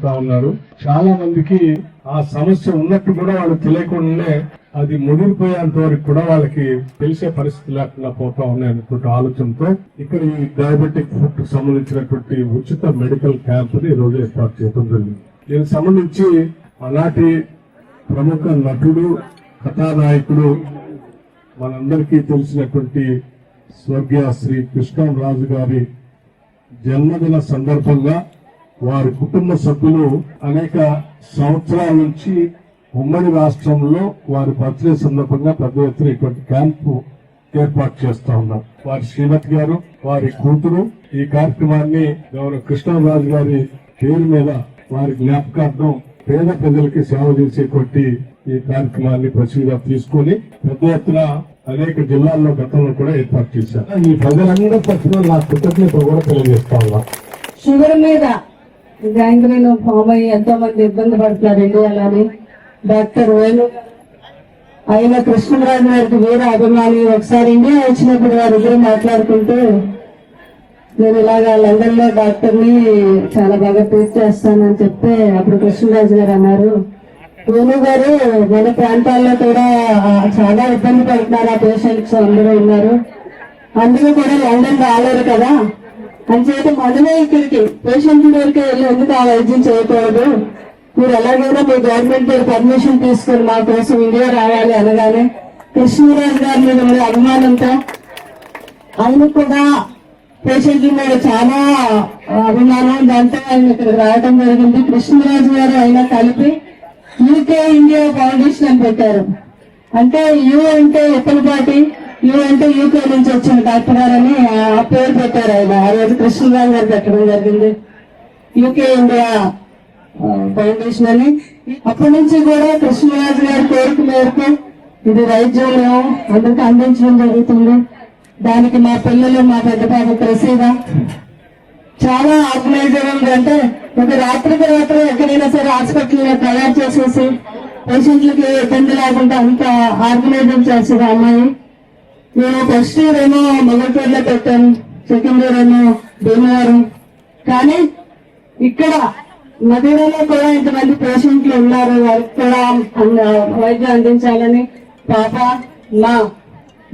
పడతా ఉన్నారు. చాలా మందికి ఆ సమస్య ఉన్నట్టు కూడా వాళ్ళు తెలియకుండానే అది ముదిరిపోయేంత వరకు కూడా వాళ్ళకి తెలిసే పరిస్థితి లేకుండా పోతా ఉన్నాయన్నటువంటి ఆలోచనతో ఇక్కడ ఈ డయాబెటిక్ ఫుడ్ సంబంధించినటువంటి ఉచిత మెడికల్ క్యాంప్ ని ఈ రోజు ఏర్పాటు చేయడం జరిగింది. దీనికి సంబంధించి అలాంటి ప్రముఖ నటుడు, కథానాయకుడు, మనందరికీ తెలిసినటువంటి స్వర్గీయ శ్రీ కృష్ణరాజు గారి జన్మదిన సందర్భంగా వారి కుటుంబ సభ్యులు అనేక సంవత్సరాల నుంచి ఉమ్మడి రాష్ట్రంలో వారి బర్త్డే సందర్భంగా పెద్ద ఎత్తున ఇటువంటి క్యాంపు ఏర్పాటు చేస్తా ఉన్నారు. వారి శ్రీమతి గారు, వారి కూతురు ఈ కార్యక్రమాన్ని గౌరవ కృష్ణరాజు గారి పేరు మీద వారి జ్ఞాపకార్థం పేద ప్రజలకి సేవ చేసేటువంటి ఈ కార్యక్రమాన్ని ప్రసిద్ధిగా తీసుకుని పెద్ద ఎత్తున అనేక జిల్లాల్లో గతంలో కూడా ఏర్పాటు చేశారు. ఈ ప్రజలందరూ తరఫున నా కృతజ్ఞత కూడా తెలియజేస్తా ఉన్నా. షుగర్ మీద గ్యాంగ్రీన్ ఫామ్ అయ్యి ఎంతో మంది ఇబ్బంది పడుతున్నారు ఇండియాలోని. డాక్టర్ వేణు ఆయన కృష్ణరాజు గారికి వీర అభిమాని. ఒకసారి ఇండియా వచ్చినప్పుడు వారిద్దరు మాట్లాడుకుంటూ నేను ఇలాగా లండన్ లో డాక్టర్ ని చాలా బాగా ట్రీట్ చేస్తానని చెప్తే అప్పుడు కృష్ణరాజు గారు అన్నారు, వేణు గారు మన ప్రాంతాల్లో కూడా చాలా ఇబ్బంది పడుతున్నారు ఆ పేషెంట్స్ అందరూ ఉన్నారు, అందరూ కూడా లండన్ రాలేరు కదా అంచేత మనమే ఇక్కడికి పేషెంట్ల దగ్గరికి వెళ్ళి ఎందుకు ఆ వైద్యం చేయకూడదు, మీరు ఎలాగైనా మీ గవర్నమెంట్ పర్మిషన్ తీసుకుని మా కోసం ఇండియా రావాలి అనగానే కృష్ణరాజు గారి మీద ఉన్న అభిమానంతో ఆయన కూడా పేషెంట్ల మీద చాలా అభిమానం, దాంతో ఆయన ఇక్కడికి రావడం జరిగింది. కృష్ణరాజు గారు ఆయన కలిపి యూకే ఇండియా ఫౌండేషన్ అని పెట్టారు. అంటే యూ అంటే ఉప్పలపాటి, యూ అంటే యూకే నుంచి వచ్చిన డాక్టర్ గారని ఆ పేరు పెట్టారు ఆయన. ఆ రోజు కృష్ణరాజు గారు పెట్టడం జరిగింది యూకే ఇండియా ఫౌండేషన్ అని. అప్పటి నుంచి కూడా కృష్ణరాజు గారి కోరిక మేరకు ఇది వైద్యంలో అందరికి అందించడం జరుగుతుంది. దానికి మా పిల్లలు, మా పెద్ద పాప ప్రసీద చాలా ఆర్గనైజర్ అంటే ఒక రాత్రికి రాత్రి ఎక్కడైనా సరే హాస్పిటల్ తయారు చేసేసి పేషెంట్లకి ఇబ్బంది లేకుండా అంత ఆర్గనైజర్ చేసేది అమ్మాయి. మేము ఫస్ట్ ఇయర్ ఏమో మంగళపేటలో పెట్టాము, సెకండ్ ఇయర్ ఏమో భీమవరం. కానీ ఇక్కడ మదీనాలో కూడా ఇంతమంది పేషెంట్లు ఉన్నారు, వారికి కూడా వైద్యం అందించాలని పాప, మా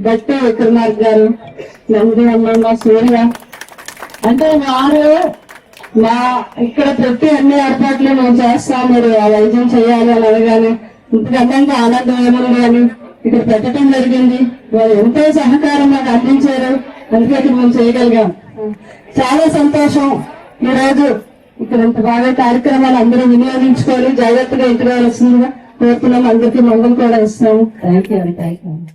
గట్టి విక్రమార్క్ గారు, నంది అమ్మ, సూర్య అంటే వారు మా ఇక్కడ ప్రతి అన్ని ఏర్పాట్లు మేము చేస్తాం, మీరు ఆ వైద్యం చేయాలి అని అనగానే ఇంతకంటే ఆనందం ఏముంది అని ఇక్కడ పెట్టడం జరిగింది. వారు ఎంతో సహకారం మాకు అందించారు, అందుకే మేము చేయగలిగాం. చాలా సంతోషం. ఈ రోజు ఇక్కడ ఇంత బాగా కార్యక్రమాలు అందరూ వినియోగించుకొని జాగ్రత్తగా ఇంటికి వలసిందిగా కోరుతున్నాం. అందరికీ మందులు కూడా ఇస్తాము. Thank you.